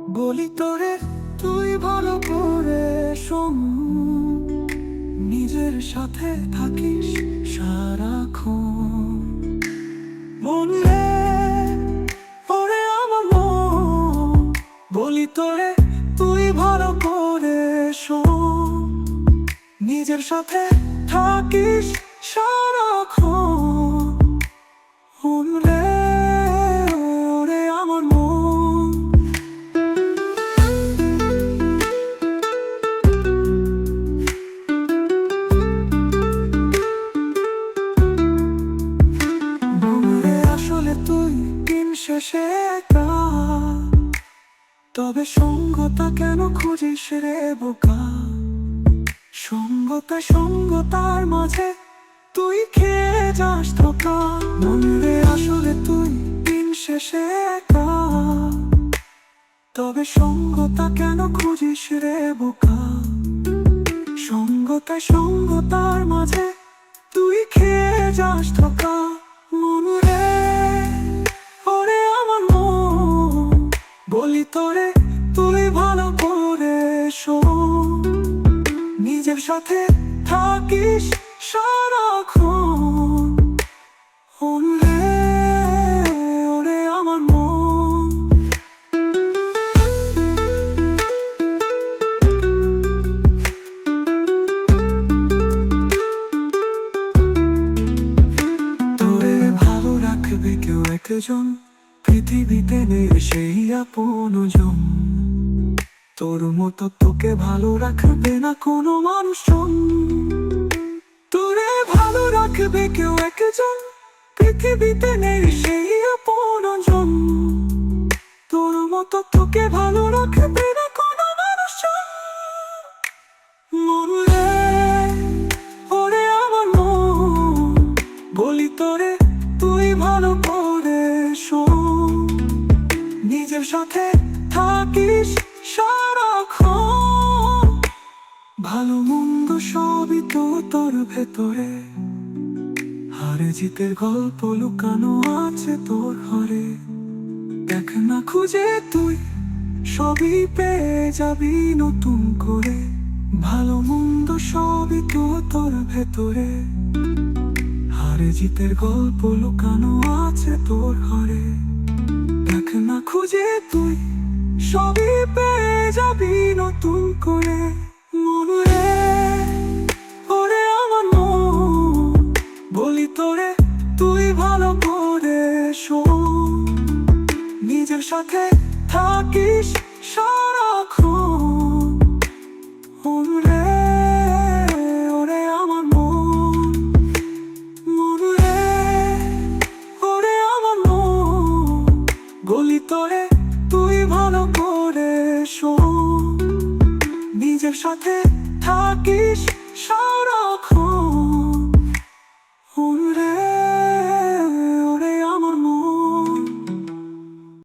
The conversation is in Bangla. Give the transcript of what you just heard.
বলি তোরে তুই ভালো করে শোন, নিজের সাথে থাকিস সারাক্ষণ। মন রে ওরে আমার মন, বলি তোরে তুই ভালো করে শোন, নিজের সাথে থাকিস সারাক্ষণ। মন রে ওরে আমার মন, মনে আসলে তুই দিন শেষে একা, তবে সঙ্গতা কেন খুঁজিস রে বোকা? সঙ্গতার মাঝে তুই খেয়ে যাস ধোকা। মনে আসলে তুই দিন শেষে একা, তবে সঙ্গতা কেন খুঁজিস রে বোকা? সঙ্গতার মাঝে তুই খেয়ে যাস ধোকা। মন রে ওরে আমার মন, বলি তোরে তুই ভালো করে শোন, নিজের সাথে থাকিস সারাক্ষণ। মন রে ওরে আমার মন, তোরে ভালো রাখবে কেউ একজন, পৃথিবীতে নেই সেই আপনজন। তোর মতো তোকে ভালো রাখবে না কোনো মানুষজন। তোরে ভালো রাখবে কেউ একজন, পৃথিবীতে নেই সেই আপনজন। তোর মতো তোকে ভালো রাখবে না কোনো মানুষজন। মন রে ওরে আমার মন, বলি তোরে তুই ভালো করে শোন, নিজের সাথে থাকিস সারাক্ষণ। ভালো মন্দ সবই তো তোর ভেতরে, হারে জিতের গল্প লুকানো আছে তোর ঘরে। দেখ না খুঁজে তুই সবই পেয়ে যাবি নতুন করে। ভালো মন্দ সবই তো তোর ভেতরে, হারে জিতের গল্প লুকানো আছে তোর ঘরে। দেখ না খুঁজে তুই সবই পেয়ে যাবি নতুন করে। মন রে ওরে আমার মন, বলি তোরে তুই ভালো করে শোন, নিজের সাথে থাকিস সারাক্ষণ। মন রে ওরে আমার মন, মন রে ওরে আমার মন, বলি তোরে তুই ভালো করে শোন, নিজের সাথে থাকিস সারাক্ষণ।